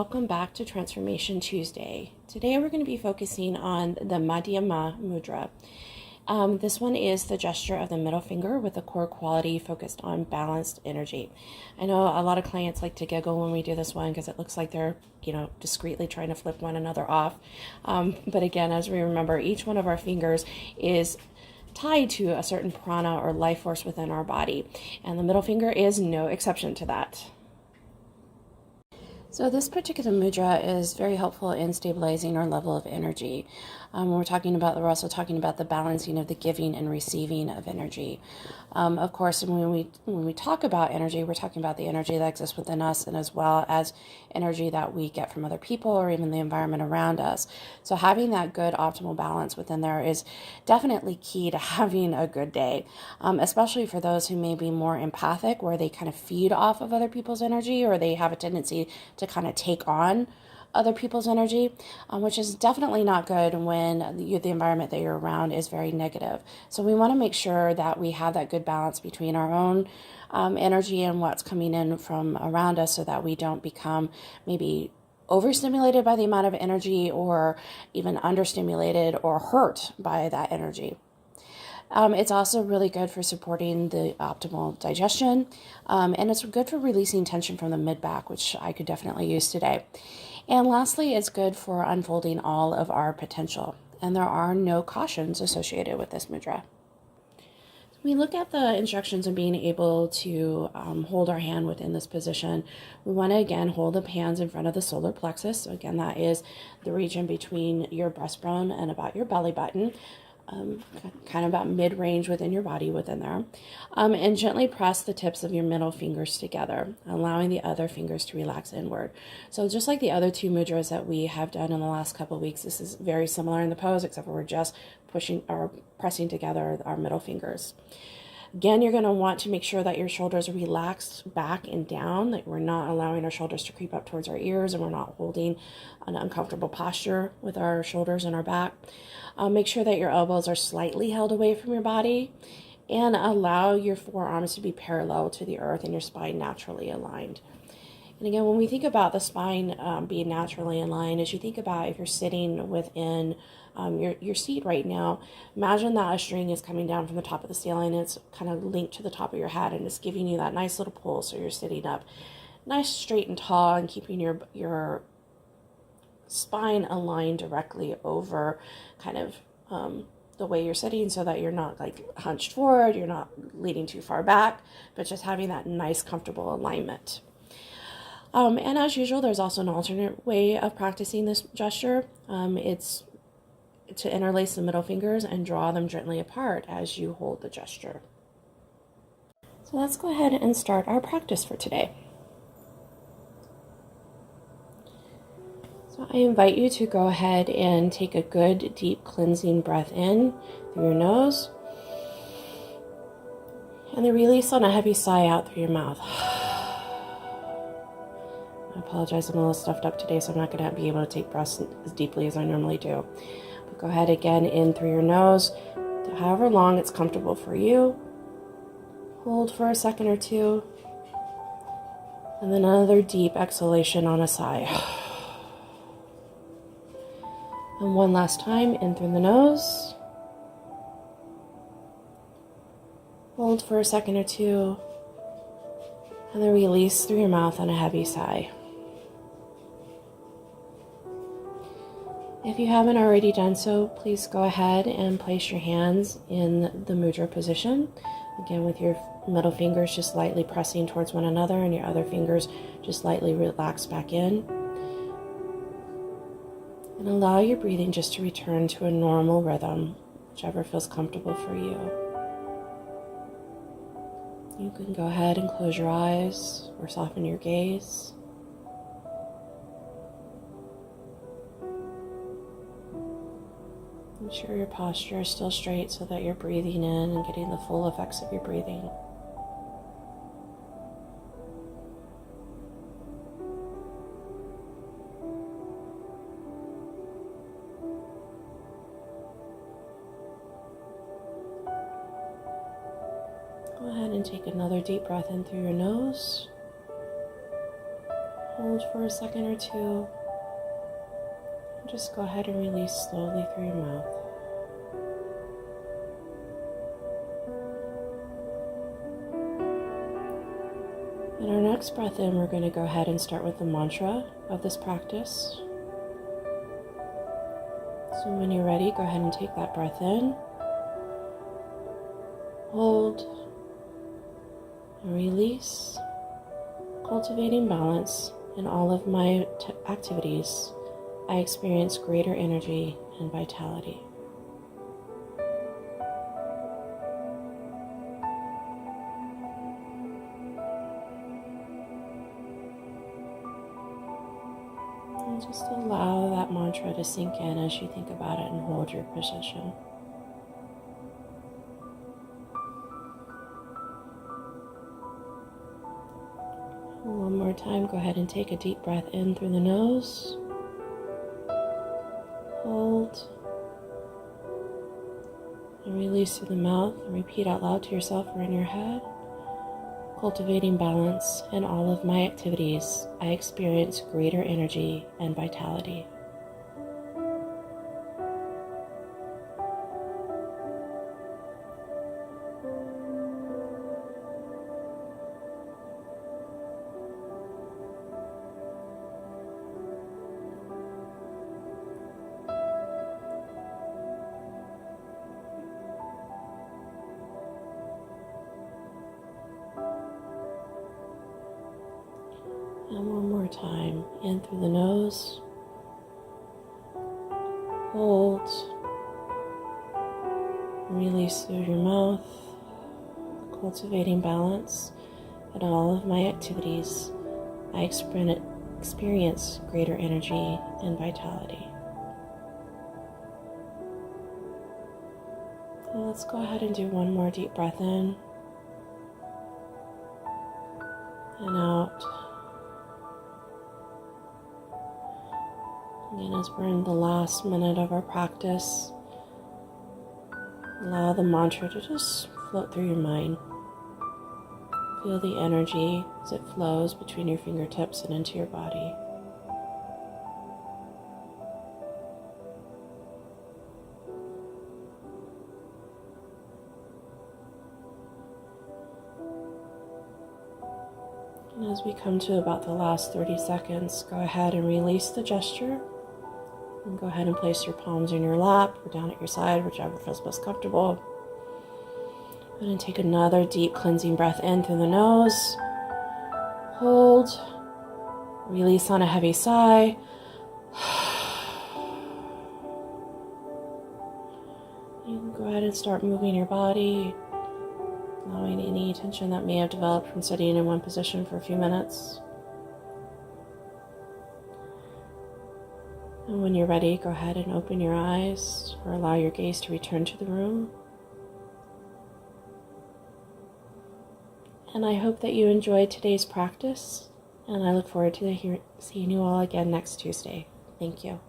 welcome back to Transformation Tuesday. Today we're going to be focusing on the Madhyama mudra. This one is the gesture of the middle finger with a core quality focused on balanced energy. I know a lot of clients like to giggle when we do this one because it looks like they're, discreetly trying to flip one another off. But again, as we remember, each one of our fingers is tied to a certain prana or life force within our body, and the middle finger is no exception to that. So this particular mudra is very helpful in stabilizing our level of energy. We're also talking about the balancing of the giving and receiving of energy. Of course, when we talk about energy, we're talking about the energy that exists within us, and as well as energy that we get from other people or even the environment around us. So having that good optimal balance within there is definitely key to having a good day, especially for those who may be more empathic, where they kind of feed off of other people's energy, or they have a tendency to kind of take on other people's energy, which is definitely not good when the environment that you're around is very negative. So we want to make sure that we have that good balance between our own energy and what's coming in from around us, so that we don't become maybe overstimulated by the amount of energy, or even understimulated or hurt by that energy. It's also really good for supporting the optimal digestion, and it's good for releasing tension from the mid-back, which I could definitely use today. And lastly, it's good for unfolding all of our potential, and there are no cautions associated with this mudra. We look at the instructions of being able to hold our hand within this position. We want to again hold the hands in front of the solar plexus. So again, that is the region between your breastbone and about your belly button. Kind of about mid-range within your body within there, and gently press the tips of your middle fingers together, allowing the other fingers to relax inward. So just like the other two mudras that we have done in the last couple of weeks, this is very similar in the pose, except for we're just pushing or pressing together our middle fingers. Again, you're going to want to make sure that your shoulders are relaxed back and down, that we're not allowing our shoulders to creep up towards our ears, and we're not holding an uncomfortable posture with our shoulders and our back. Make sure that your elbows are slightly held away from your body, and allow your forearms to be parallel to the earth and your spine naturally aligned. And again, when we think about the spine being naturally aligned, as you think about if you're sitting within your seat right now, imagine that a string is coming down from the top of the ceiling, and it's kind of linked to the top of your head, and it's giving you that nice little pull, so you're sitting up nice, straight, and tall, and keeping your spine aligned directly over kind of the way you're sitting, so that you're not like hunched forward, you're not leaning too far back, but just having that nice, comfortable alignment. And as usual, there's also an alternate way of practicing this gesture. It's to interlace the middle fingers and draw them gently apart as you hold the gesture. So let's go ahead and start our practice for today. So I invite you to go ahead and take a good deep cleansing breath in through your nose, and then release on a heavy sigh out through your mouth. I apologize, I'm a little stuffed up today, so I'm not going to be able to take breaths as deeply as I normally do. But go ahead again in through your nose, however long it's comfortable for you. Hold for a second or two, and then another deep exhalation on a sigh. And one last time, in through the nose. Hold for a second or two, and then release through your mouth on a heavy sigh. If you haven't already done so, please go ahead and place your hands in the mudra position. Again, with your middle fingers just lightly pressing towards one another, and your other fingers just lightly relax back in. And allow your breathing just to return to a normal rhythm, whichever feels comfortable for you. You can go ahead and close your eyes or soften your gaze. Ensure your posture is still straight so that you're breathing in and getting the full effects of your breathing. Go ahead and take another deep breath in through your nose. Hold Hold for a second or two. And just go ahead and release slowly through your mouth. In our next breath in, we're going to go ahead and start with the mantra of this practice. So when you're ready, go ahead and take that breath in. Hold and release. Cultivating balance in all of my activities, I experience greater energy and vitality. And just allow that mantra to sink in as you think about it and hold your position. One more time, go ahead and take a deep breath in through the nose. Hold. And release through the mouth. And repeat out loud to yourself or in your head. Cultivating balance in all of my activities, I experience greater energy and vitality. And one more time, in through the nose, hold, release through your mouth, cultivating balance in all of my activities. I experience greater energy and vitality. And let's go ahead and do one more deep breath in and out. Again, as we're in the last minute of our practice, allow the mantra to just float through your mind. Feel the energy as it flows between your fingertips and into your body. And as we come to about the last 30 seconds, go ahead and release the gesture. And go ahead and place your palms in your lap or down at your side, whichever feels most comfortable. And then take another deep cleansing breath in through the nose. Hold. Release on a heavy sigh. You can go ahead and start moving your body, allowing any tension that may have developed from sitting in one position for a few minutes. And when you're ready, go ahead and open your eyes or allow your gaze to return to the room. And I hope that you enjoyed today's practice, and I look forward to seeing you all again next Tuesday. Thank you.